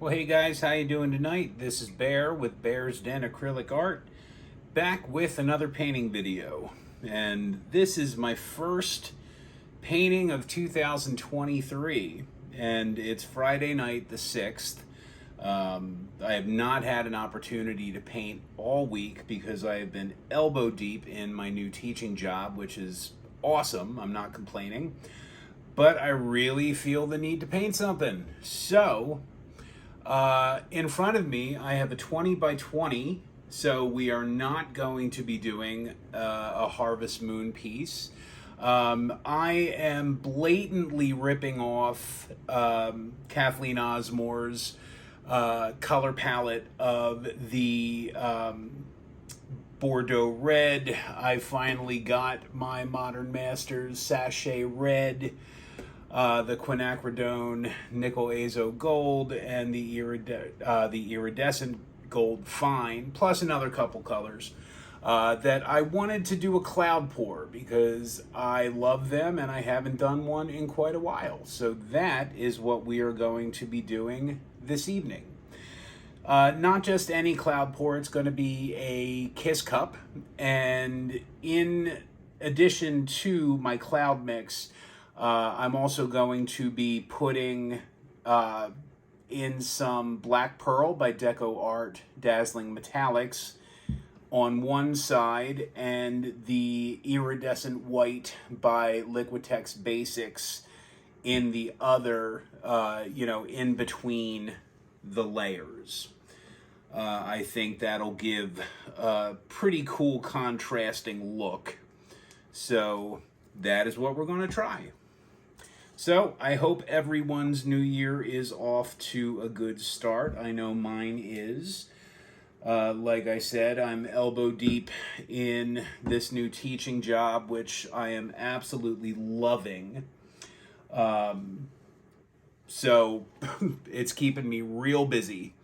Well, hey guys, how you doing tonight? This is Bear with Bear's Den Acrylic Art, back with another painting video. And this is my first painting of 2023, and it's Friday night the 6th. I have not had an opportunity to paint all week because I have been elbow deep in my new teaching job, which is awesome. I'm not complaining, but I really feel the need to paint something. So in front of me, I have a 20 by 20, so we are not going to be doing a Harvest Moon piece. I am blatantly ripping off Cathleen Ozmore's color palette of the Bordeaux Red. I finally got my Modern Masters Sashay Red, the Quin Nickel Azo Gold, and the Iridescent Gold Fine, plus another couple colors that I wanted to do a cloud pour because I love them and I haven't done one in quite a while. So that is what we are going to be doing this evening. Not just any cloud pour, it's going to be a kiss cup, and in addition to my cloud mix, I'm also going to be putting in some Black Pearl by DecoArt Dazzling Metallics on one side, and the Iridescent White by Liquitex Basics in the other, in between the layers. I think that'll give a pretty cool contrasting look. So that is what we're going to try. So I hope everyone's new year is off to a good start. I know mine is. Like I said, I'm elbow deep in this new teaching job, which I am absolutely loving. So it's keeping me real busy.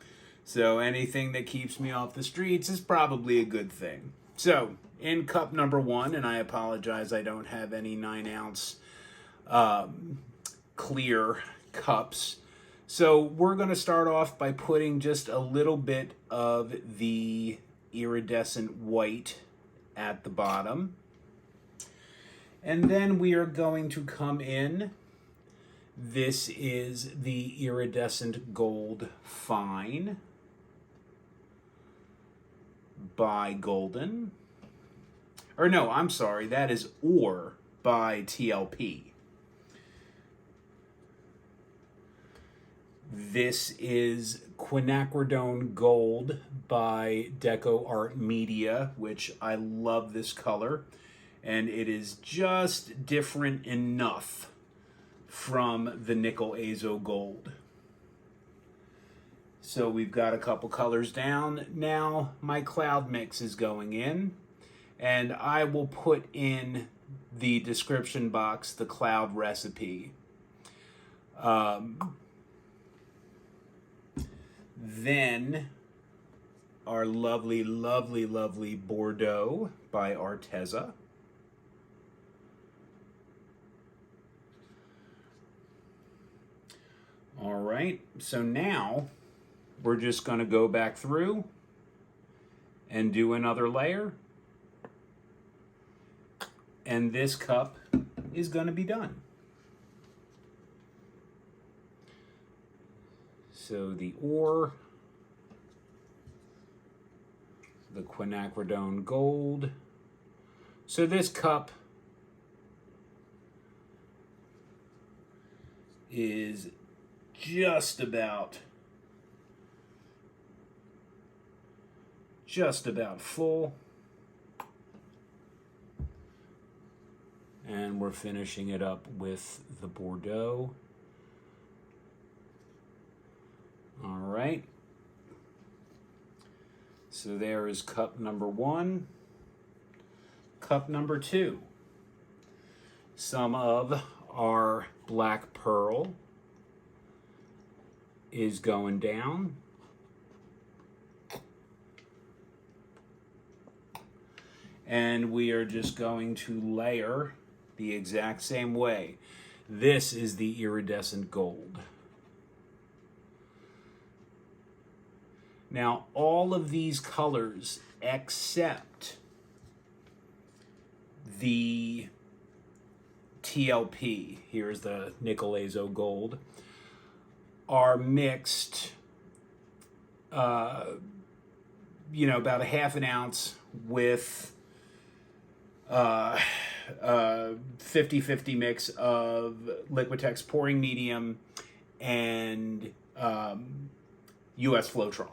So anything that keeps me off the streets is probably a good thing. So in cup number one, and I apologize, I don't have any 9-ounce clear cups. So we're going to start off by putting just a little bit of the Iridescent White at the bottom. And then we are going to come in. This is the Iridescent Gold Fine by Golden. Or no, I'm sorry, that is Ore by TLP. This is Quinacridone Gold by DecoArt Media, which I love this color, and it is just different enough from the Nickel Azo Gold. So we've got a couple colors down. Now my cloud mix is going in, and I will put in the description box the cloud recipe. Then our lovely, lovely, lovely Bordeaux by Arteza. All right, so now we're just going to go back through and do another layer. And this cup is going to be done. So the Ore, the Quinacridone Gold. So this cup is just about full. And we're finishing it up with the Bordeaux. All right. So there is cup number one. Cup number two. Some of our Black Pearl is going down. And we are just going to layer the exact same way. This is the Iridescent Gold. Now, all of these colors except the TLP, here's the Nickel Azo Gold, are mixed, you know, about a half an ounce with 50-50 mix of Liquitex Pouring Medium and US Floetrol.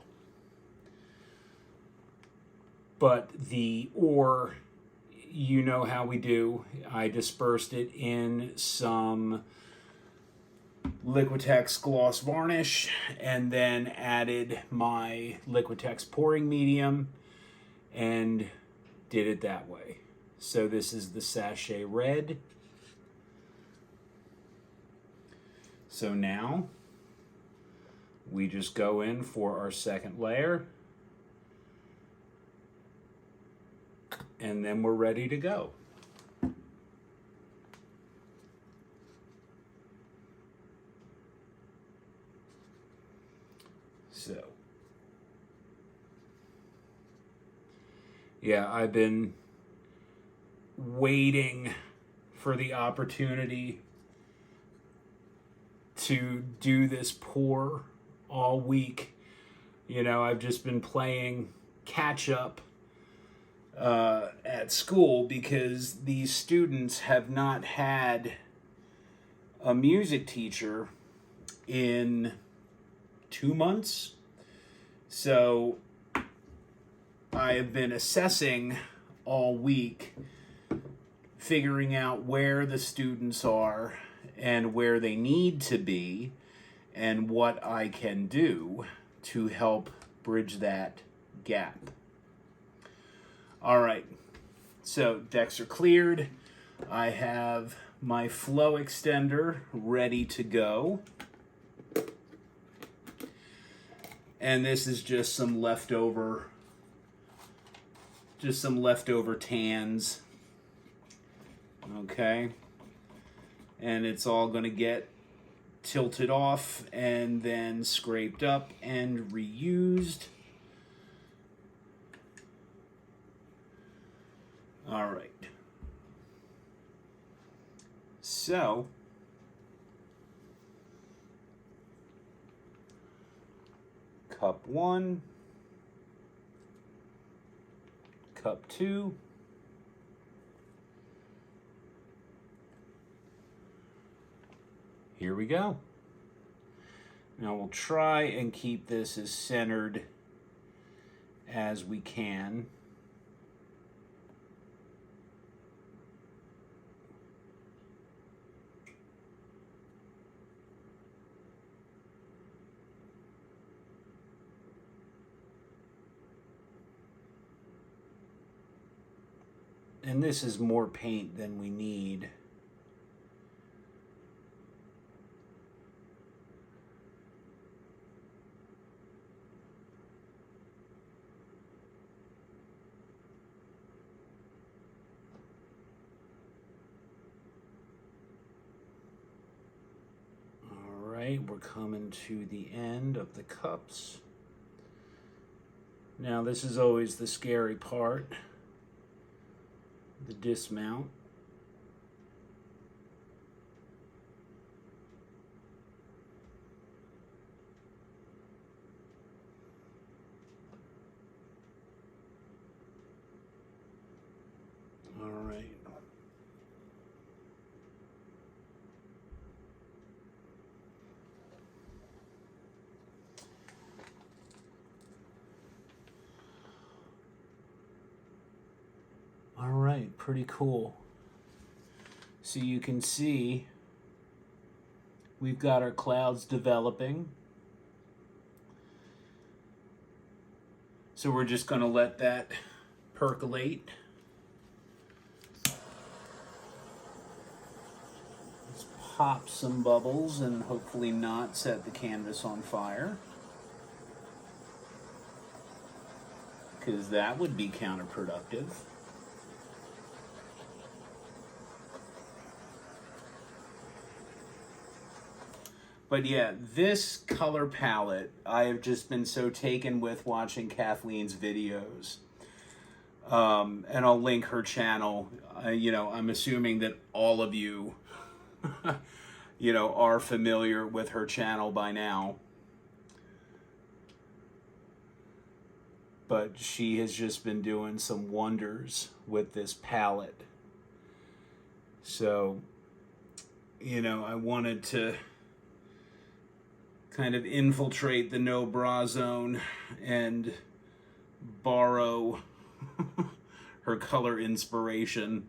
But the ore, you know how we do. I dispersed it in some Liquitex Gloss varnish and then added my Liquitex Pouring Medium and did it that way. So this is the Sashay Red. So now we just go in for our second layer and then we're ready to go. So, yeah, I've been waiting for the opportunity to do this pour all week. You know, I've just been playing catch up at school because these students have not had a music teacher in 2 months. So I have been assessing all week, figuring out where the students are and where they need to be and what I can do to help bridge that gap. All right, so decks are cleared. I have my flow extender ready to go. And this is just some leftover tans. Okay. And it's all going to get tilted off and then scraped up and reused. All right. So, cup 1, cup 2, here we go. Now we'll try and keep this as centered as we can. And this is more paint than we need. All right, we're coming to the end of the cups. Now this is always the scary part. The dismount. All right. All right, pretty cool. So you can see we've got our clouds developing. So we're just going to let that percolate. Let's pop some bubbles and hopefully not set the canvas on fire, because that would be counterproductive. But yeah, this color palette, I have just been so taken with watching Kathleen's videos. And I'll link her channel. You know, I'm assuming that all of you, you know, are familiar with her channel by now. But she has just been doing some wonders with this palette. So, you know, I wanted to kind of infiltrate the no bra zone and borrow her color inspiration.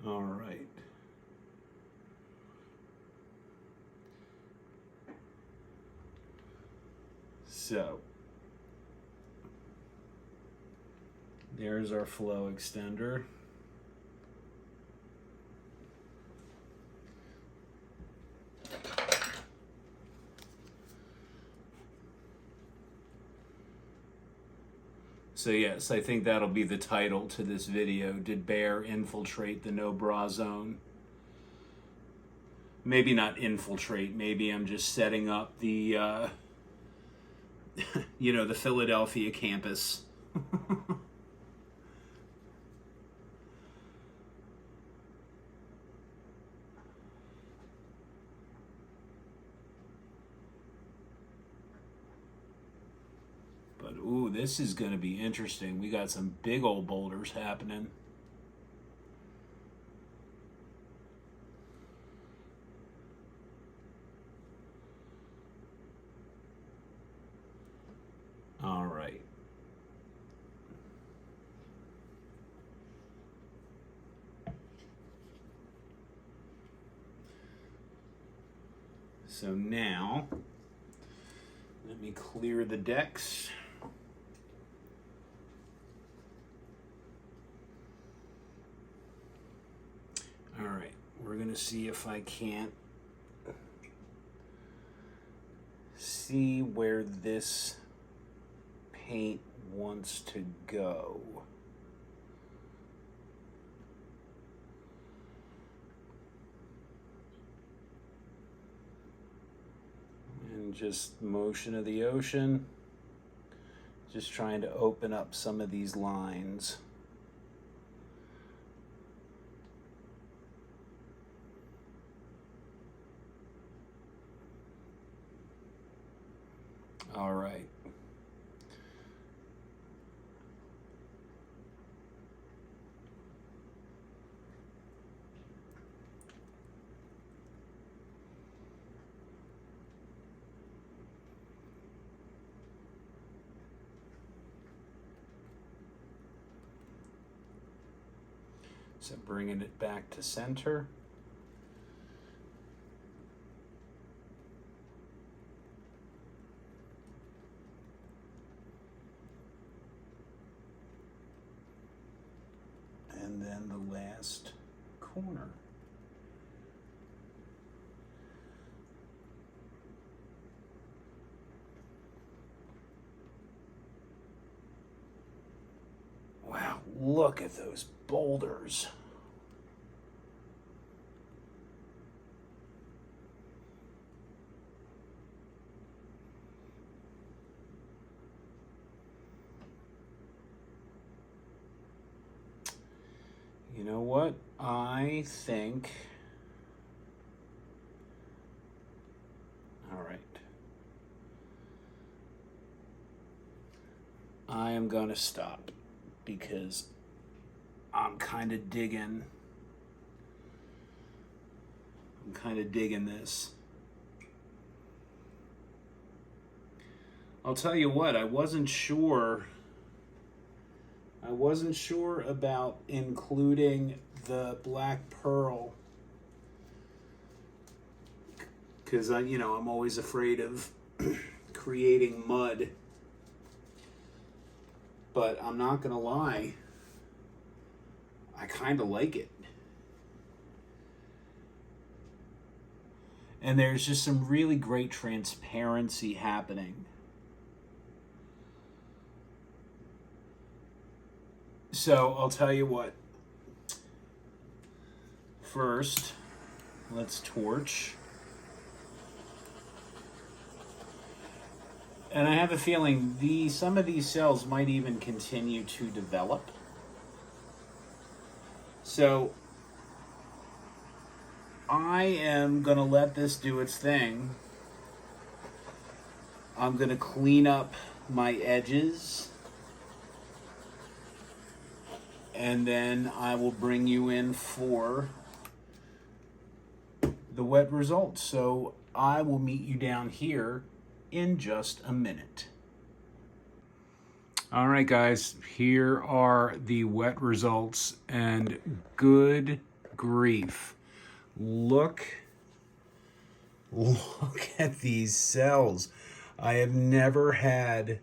All right. So, there's our flow extender. So yes, I think that'll be the title to this video. Did Bear infiltrate the no bra zone? Maybe not infiltrate. Maybe I'm just setting up the, you know, the Philadelphia campus. But, ooh, this is going to be interesting. We got some big old boulders happening. All right. So now, let me clear the decks. All right, we're gonna see if I can't see where this paint wants to go. And just motion of the ocean, just trying to open up some of these lines. All right. So bringing it back to center. And then the last corner. Wow, look at those boulders. You know what? I think... All right. I am going to stop because I'm kind of digging this. I'll tell you what, I wasn't sure about including the black pearl because I'm always afraid of creating mud. But I'm not gonna lie, I kind of like it. And there's just some really great transparency happening. So I'll tell you what. First, Let's torch. And I have a feeling some of these cells might even continue to develop. So I am going to let this do its thing. I'm going to clean up my edges. And then I will bring you in for the wet results. So I will meet you down here in just a minute. All right, guys, here are the wet results, and good grief. Look at these cells. I have never had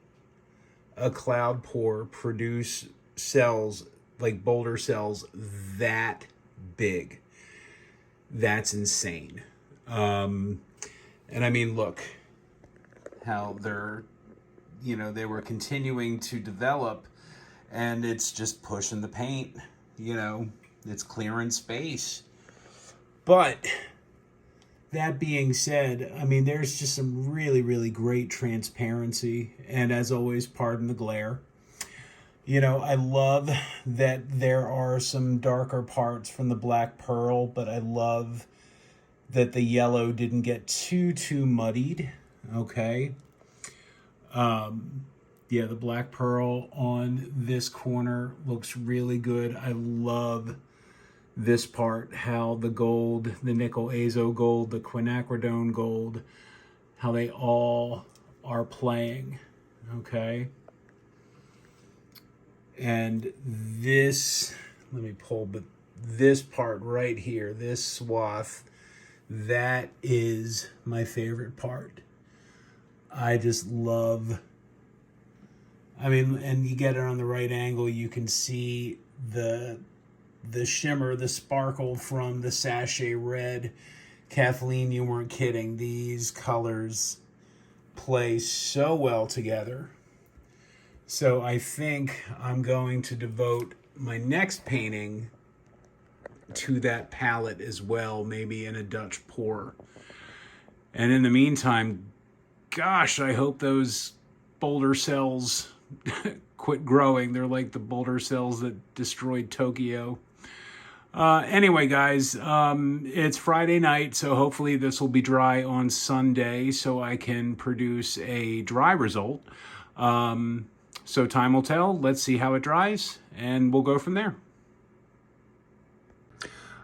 a cloud pour produce cells like boulder cells that big. That's insane. And I mean, look how they were continuing to develop, and it's just pushing the paint, it's clearing space. But that being said, I mean, there's just some really, really great transparency, and as always, pardon the glare. I love that there are some darker parts from the Black Pearl, but I love that the yellow didn't get too muddied. Okay. Yeah, the Black Pearl on this corner looks really good. I love this part, how the gold, the nickel azo gold, the quinacridone gold, how they all are playing. Okay. And this, let me pull, but this part right here, this swath, that is my favorite part. I just love, I mean, and you get it on the right angle, you can see the shimmer, the sparkle from the Sashay Red. Kathleen, you weren't kidding. These colors play so well together. So I think I'm going to devote my next painting to that palette as well, maybe in a Dutch pour. And in the meantime, gosh, I hope those boulder cells quit growing. They're like the boulder cells that destroyed Tokyo. Anyway, guys, it's Friday night, so hopefully this will be dry on Sunday so I can produce a dry result. So time will tell. Let's see how it dries, and we'll go from there.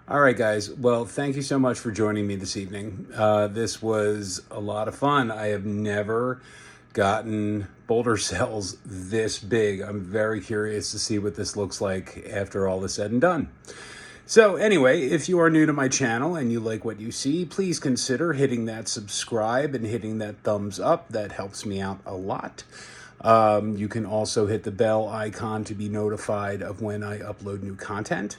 All right, guys. Well, thank you so much for joining me this evening. This was a lot of fun. I have never gotten boulder cells this big. I'm very curious to see what this looks like after all is said and done. So anyway, if you are new to my channel and you like what you see, please consider hitting that subscribe and hitting that thumbs up. That helps me out a lot. You can also hit the bell icon to be notified of when I upload new content.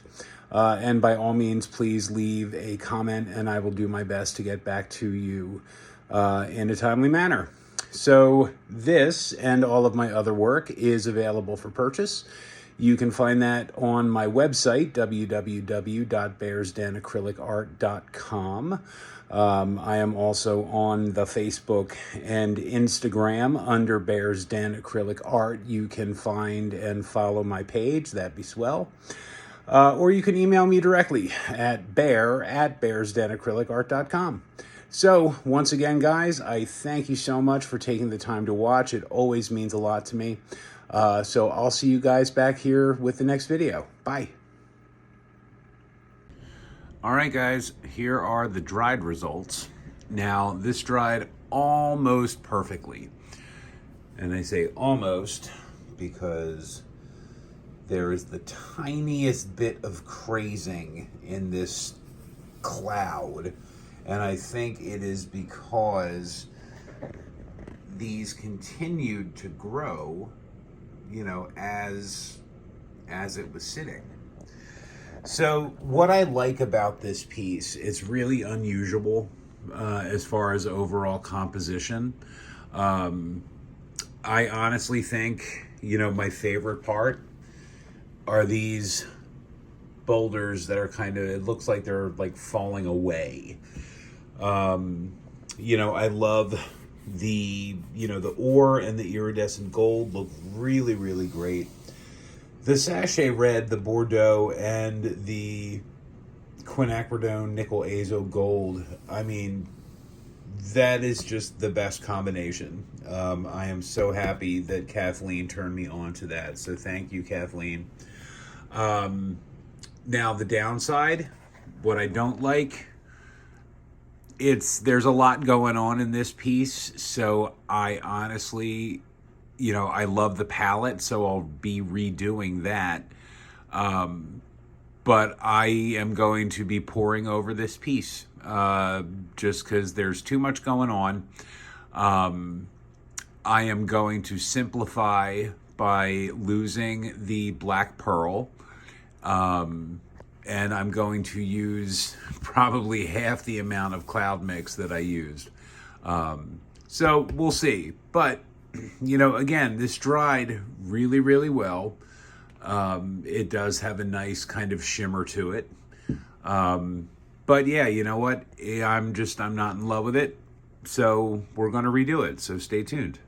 And by all means, please leave a comment and I will do my best to get back to you in a timely manner. So this and all of my other work is available for purchase. You can find that on my website, www.bearsdenacrylicart.com. I am also on the Facebook and Instagram under Bears Den Acrylic Art. You can find and follow my page. That'd be swell. Or you can email me directly at bear@bearsdenacrylicart.com. So once again, guys, I thank you so much for taking the time to watch. It always means a lot to me. So I'll see you guys back here with the next video. Bye. All right, guys, here are the dried results. Now, this dried almost perfectly. And I say almost because there is the tiniest bit of crazing in this cloud. And I think it is because these continued to grow, as it was sitting. So what I like about this piece, it's really unusual as far as overall composition. I honestly think, my favorite part are these boulders that are kind of, it looks like they're like falling away. You know, I love the, you know, the ore and the iridescent gold look really, really great. The Sashay Red, the Bordeaux, and the quinacridone nickel azo gold, I mean, that is just the best combination. I am so happy that Kathleen turned me on to that. So thank you, Kathleen. Now the downside, what I don't like, there's a lot going on in this piece. So I honestly, you know, I love the palette, so I'll be redoing that. But I am going to be pouring over this piece just because there's too much going on. I am going to simplify by losing the Black Pearl. And I'm going to use probably half the amount of cloud mix that I used. So we'll see. But, you know, again, this dried really, really well. It does have a nice kind of shimmer to it. But yeah, you know what? I'm not in love with it. So we're going to redo it. So stay tuned.